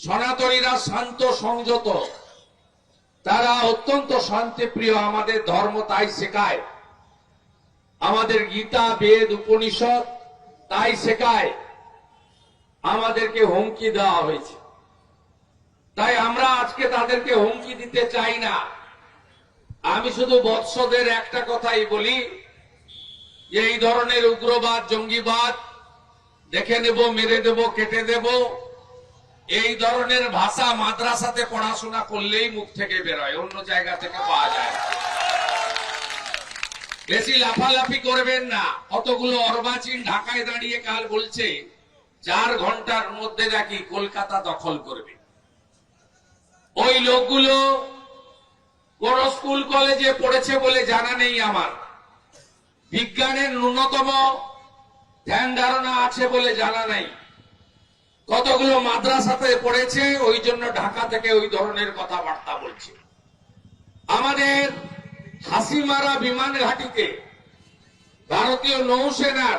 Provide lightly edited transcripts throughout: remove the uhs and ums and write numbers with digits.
সনাতনীরা শান্ত সংযত, তারা অত্যন্ত শান্তিপ্রিয়। আমাদের ধর্ম তাই শেখায়, আমাদের গীতা বেদ উপনিষদ তাই শেখায়। আমাদেরকে হুমকি দেওয়া হয়েছে, তাই আমরা আজকে তাদেরকে হুমকি দিতে চাই না। আমি শুধু বৎসদের একটা কথাই বলি যে এই ধরনের উগ্রবাদ জঙ্গিবাদ দেখে নেব, মেরে দেব, কেটে দেব, এই ধরনের ভাষা মাদ্রাসাতে পড়াশোনা করলেই মুখ থেকে বেরোয়, অন্য জায়গা থেকে পাওয়া যায়। বেশি লাফালাফি করবেন না। কতগুলো অর্বাচীন ঢাকায় দাঁড়িয়ে কাল বলছে 4 ঘন্টার মধ্যে নাকি কলকাতা দখল করবে। ওই লোকগুলো কোন স্কুল কলেজে পড়েছে বলে জানা নেই আমার, বিজ্ঞানের ন্যূনতম ধ্যান ধারণা আছে বলে জানা নাই, কতগুলো মাদ্রাসাতে পড়েছে, ওই জন্য ঢাকা থেকে ওই ধরনের কথাবার্তা বলছে। আমাদের হাসিমারা বিমান ঘাঁটিতে ভারতীয় নৌসেনার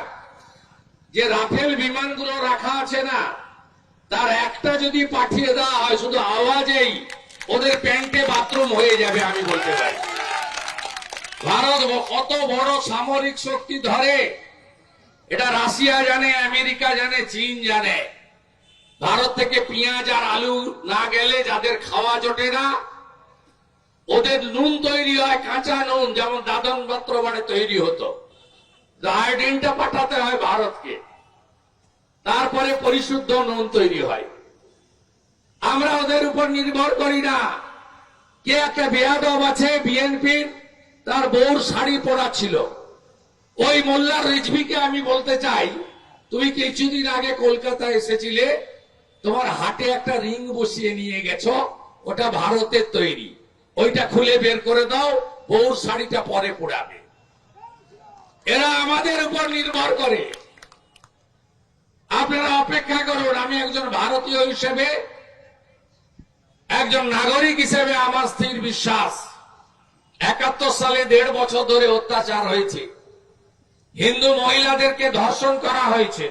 যে রাফেল বিমানগুলো রাখা আছে না, তার একটা যদি পাঠিয়ে দেওয়া হয়, শুধু আওয়াজেই ওদের প্যান্টে বাথরুম হয়ে যাবে, আমি বলতে পারি। ভারত কত বড় সামরিক শক্তি ধরে এটা রাশিয়া জানে, আমেরিকা জানে, চীন জানে। ভারত থেকে পেঁয়াজ আর আলু না গেলে যাদের খাওয়া জোটে না, ওদের নুন তৈরি হয় কাঁচা নুন, যেমন দাদন পাত্র মানে তৈরি হতো। আয়োডিনটা পাঠাতে হয় ভারতকে, তারপরে পরিশুদ্ধ নুন তৈরি হয়। আমরা ওদের উপর নির্ভর করি না। কে একটা বেয়াদব আছে বিএনপির, তার বউর শাড়ি পরা ছিল, ওই মোল্লা রিজভিকে আমি বলতে চাই, তুমি কিছুদিন আগে কলকাতায় এসেছিলে, তোমার হাটে একটা রিং বসিয়ে নিয়ে গেছো, ওটা ভারতের তৈরি, ওইটা খুলে বের করে দাও, বউর শাড়িটা পরে পরাবে। এরা আমাদের উপর নির্ভর করে। আপনারা অপেক্ষা করুন। আমি একজন ভারতীয় হিসেবে, একজন নাগরিক হিসেবে আমার স্থির বিশ্বাস, 71 সালে 1.5 বছর ধরে অত্যাচার হয়েছে, হিন্দু মহিলাদেরকে ধর্ষণ করা হয়েছে,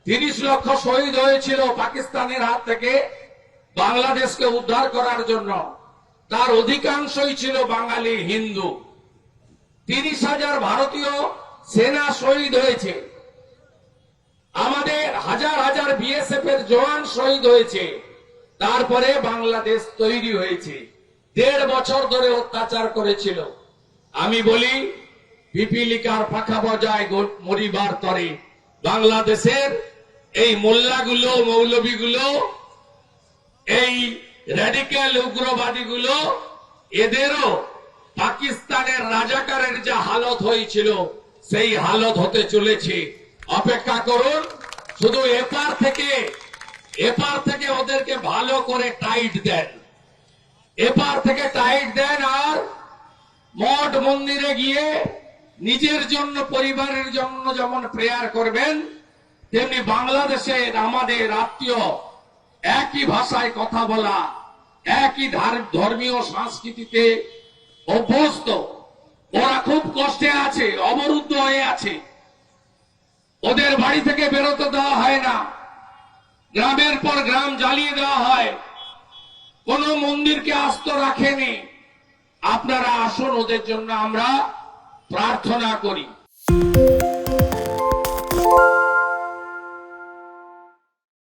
30 লক্ষ শহীদ হয়েছিল পাকিস্তানের হাত থেকে বাংলাদেশকে উদ্ধার করার জন্য, তার অধিকাংশই ছিল বাঙালি হিন্দু। 30,000 ভারতীয় সেনা শহীদ হয়েছে, আমাদের হাজার হাজার বিএসএফ এর জওয়ান শহীদ হয়েছে, তারপরে বাংলাদেশ তৈরি হয়েছে। 1.5 বছর ধরে অত্যাচার করেছিল। আমি বলি, পিপিলিকার পাখা বজায় মরিবার তরে, বাংলাদেশের এই মোল্লাগুলো, মৌলবীগুলো, এই র্যাডিক্যাল উগ্রবাদীগুলো, এদেরও পাকিস্তানের রাজাকারের যা হালত হয়েছিল সেই হালত হতে চলেছে। অপেক্ষা করুন। শুধু এপার থেকে ওদেরকে ভালো করে টাইট দেন, এপার থেকে টাইট দেন, আর মঠ মন্দিরে গিয়ে নিজের জন্য, পরিবারের জন্য যেমন প্রেয়ার করবেন, তেমনি বাংলাদেশের আমাদের আত্মীয়, একই ভাষায় কথা বলা, একই ধর্মীয় সংস্কৃতিতে অভ্যস্ত, ওরা খুব কষ্টে আছে, অবরুদ্ধ হয়ে আছে, ওদের বাড়ি থেকে বেরোতে দেওয়া হয় না, গ্রামের পর গ্রাম জ্বালিয়ে দেওয়া হয়, কোন মন্দিরকে আস্ত রাখেনি। আপনারা আসুন, ওদের জন্য আমরা প্রার্থনা করি।